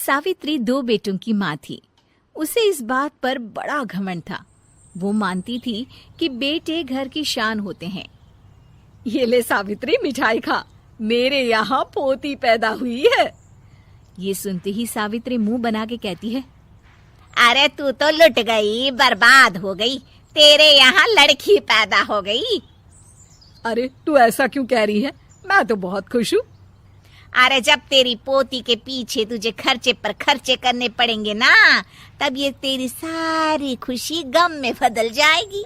सावित्री 2 बेटों की माँ थी। उसे इस बात पर बड़ा घमंड था। वो मानती थी कि बेटे घर की शान होते हैं। ये ले सावित्री, मिठाई खा, मेरे यहाँ पोती पैदा हुई है। ये सुनते ही सावित्री मुंह बना के कहती है, अरे तू तो लुट गई, बर्बाद हो गई, तेरे यहाँ लड़की पैदा हो गई। अरे तू ऐसा क्यों कह रही है? मैं तो बहुत खुश हूँ। अरे जब तेरी पोती के पीछे तुझे खर्चे पर खर्चे करने पड़ेंगे ना, तब ये तेरी सारी खुशी गम में बदल जाएगी।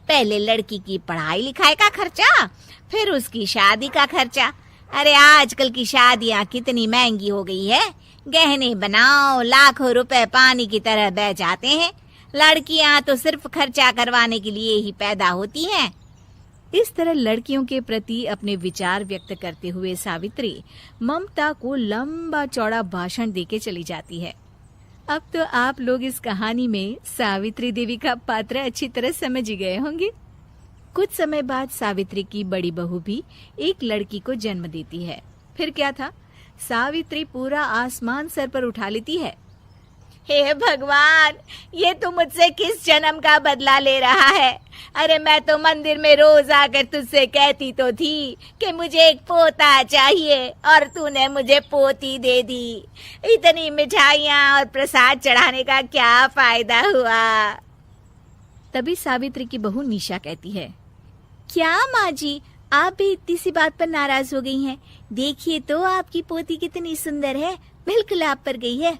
पहले लड़की की पढ़ाई लिखाई का खर्चा, फिर उसकी शादी का खर्चा। अरे आजकल की शादियाँ कितनी महंगी हो गई है। गहने बनाओ, लाखों रुपए पानी की तरह बह जाते हैं। लड़कियाँ तो सिर्फ खर्चा करवाने के लिए ही पैदा होती हैं। इस तरह लड़कियों के प्रति अपने विचार व्यक्त करते हुए सावित्री ममता को लंबा चौड़ा भाषण देके चली जाती है। अब तो आप लोग इस कहानी में सावित्री देवी का पात्र अच्छी तरह समझ ही गए होंगे। कुछ समय बाद सावित्री की बड़ी बहू भी एक लड़की को जन्म देती है। फिर क्या था, सावित्री पूरा आसमान सर पर उठा लेती है। हे भगवान, ये तू मुझसे किस जन्म का बदला ले रहा है? अरे मैं तो मंदिर में रोज आकर तुझसे कहती तो थी कि मुझे एक पोता चाहिए, और तूने मुझे पोती दे दी। इतनी मिठाइयाँ और प्रसाद चढ़ाने का क्या फायदा हुआ? तभी सावित्री की बहू निशा कहती है, क्या माँ जी, आप भी इतनी सी बात पर नाराज हो गई हैं? देखिए तो आपकी पोती कितनी सुंदर है, बिल्कुल आप पर गई है।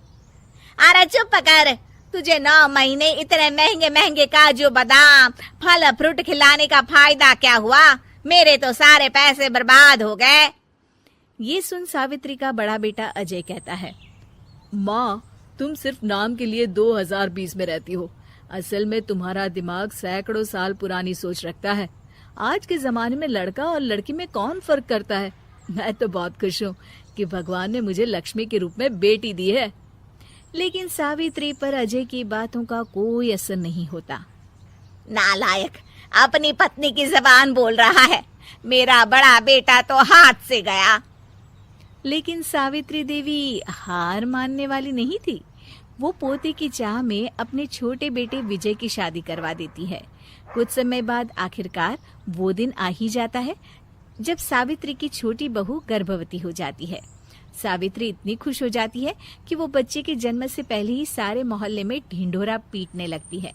अरे चुप कर, तुझे 9 महीने इतने महंगे महंगे काजू बादाम फल फ्रूट खिलाने का फायदा क्या हुआ? मेरे तो सारे पैसे बर्बाद हो गए। ये सुन सावित्री का बड़ा बेटा अजय कहता है, माँ, तुम सिर्फ नाम के लिए 2020 में रहती हो। असल में तुम्हारा दिमाग सैकड़ों साल पुरानी सोच रखता है। आज के जमाने में लड़का और लड़की में कौन फर्क करता है? मैं तो बहुत खुश हूँ कि भगवान ने मुझे लक्ष्मी के रूप में बेटी दी है। लेकिन सावित्री पर अजय की बातों का कोई असर नहीं होता। नालायक, अपनी पत्नी की जबान बोल रहा है। मेरा बड़ा बेटा तो हाथ से गया। लेकिन सावित्री देवी हार मानने वाली नहीं थी। वो पोते की चाह में अपने छोटे बेटे विजय की शादी करवा देती है। कुछ समय बाद आखिरकार वो दिन आ ही जाता है जब सावित्री की छोटी बहू गर्भवती हो जाती है। सावित्री इतनी खुश हो जाती है कि वो बच्चे के जन्म से पहले ही सारे मोहल्ले में ढिंढोरा पीटने लगती है।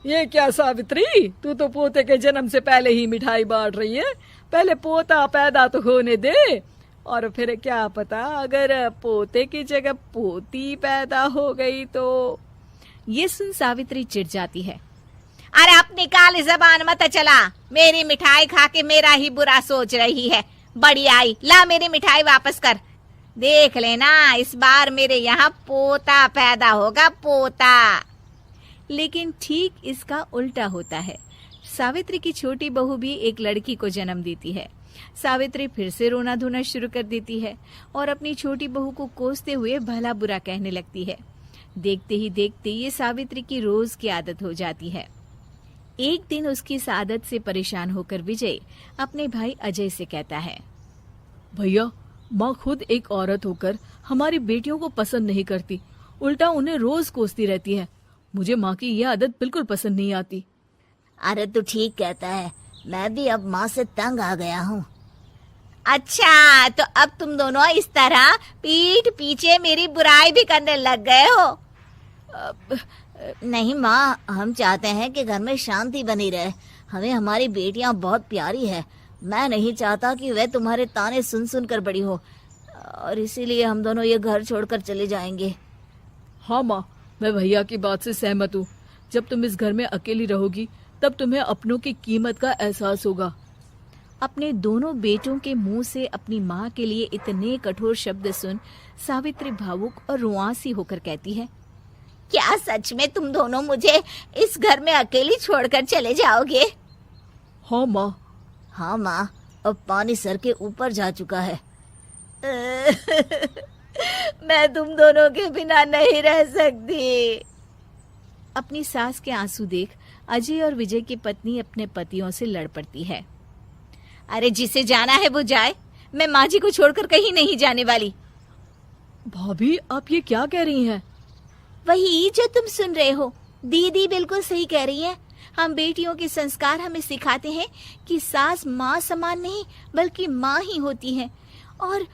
ये क्या सावित्री, तू तो पोते के जन्म से पहले ही मिठाई बांट रही है। पहले पोता पैदा तो होने दे, और फिर क्या पता अगर पोते की जगह पोती पैदा हो गई तो। ये सुन सावित्री चिढ़ जाती है। अरे अपनी काली जबान मत चला, मेरी मिठाई खा के मेरा ही बुरा सोच रही है। बड़ी आई, ला मेरी मिठाई वापस कर। देख लेना, इस बार मेरे यहाँ पोता पैदा होगा, पोता। लेकिन ठीक इसका उल्टा होता है। सावित्री की छोटी बहू भी एक लड़की को जन्म देती है। सावित्री फिर से रोना धोना शुरू कर देती है और अपनी छोटी बहू को कोसते हुए भला बुरा कहने लगती है। देखते ही देखते ये सावित्री की रोज की आदत हो जाती है। एक दिन उसकी इस आदत से परेशान होकर विजय अपने भाई अजय से कहता है, भैया, माँ खुद एक औरत होकर हमारी बेटियों को पसंद नहीं करती, उल्टा उन्हें रोज कोसती रहती है। मुझे माँ की यह आदत बिल्कुल पसंद नहीं आती। अरे तू ठीक कहता है, मैं भी अब माँ से तंग आ गया हूँ। अच्छा, तो अब तुम दोनों इस तरह पीठ पीछे मेरी बुराई भी करने लग गए हो? नहीं माँ, हम चाहते हैं कि घर में शांति बनी रहे। हमें हमारी बेटियाँ बहुत प्यारी है। मैं नहीं चाहता कि वह तुम्हारे ताने सुन सुन कर बड़ी हो, और इसीलिए हम दोनों ये घर छोड़कर चले जाएंगे। हाँ माँ, मैं भैया की बात से सहमत हूँ। जब तुम इस घर में अकेली रहोगी तब तुम्हें अपनों की कीमत का एहसास होगा। अपने दोनों बेटों के मुंह से अपनी माँ के लिए इतने कठोर शब्द सुन सावित्री भावुक और रुआंसी होकर कहती है, क्या सच में तुम दोनों मुझे इस घर में अकेली छोड़कर चले जाओगे? हाँ माँ। हाँ माँ, अब पानी सर के ऊपर जा चुका है। मैं तुम दोनों के बिना नहीं रह सकती। अपनी सास के आंसू देख अजय और विजय की पत्नी अपने पतियों से लड़ पड़ती है। अरे जिसे जाना है वो जाए, मैं माँ जी को छोड़कर कहीं नहीं जाने वाली। भाभी, आप ये क्या कह रही हैं? वही जो तुम सुन रहे हो, दीदी बिल्कुल सही कह रही है। हम बेटियों के संस्कार हमें सिखाते हैं कि सास माँ समान नहीं बल्कि माँ ही होती है, और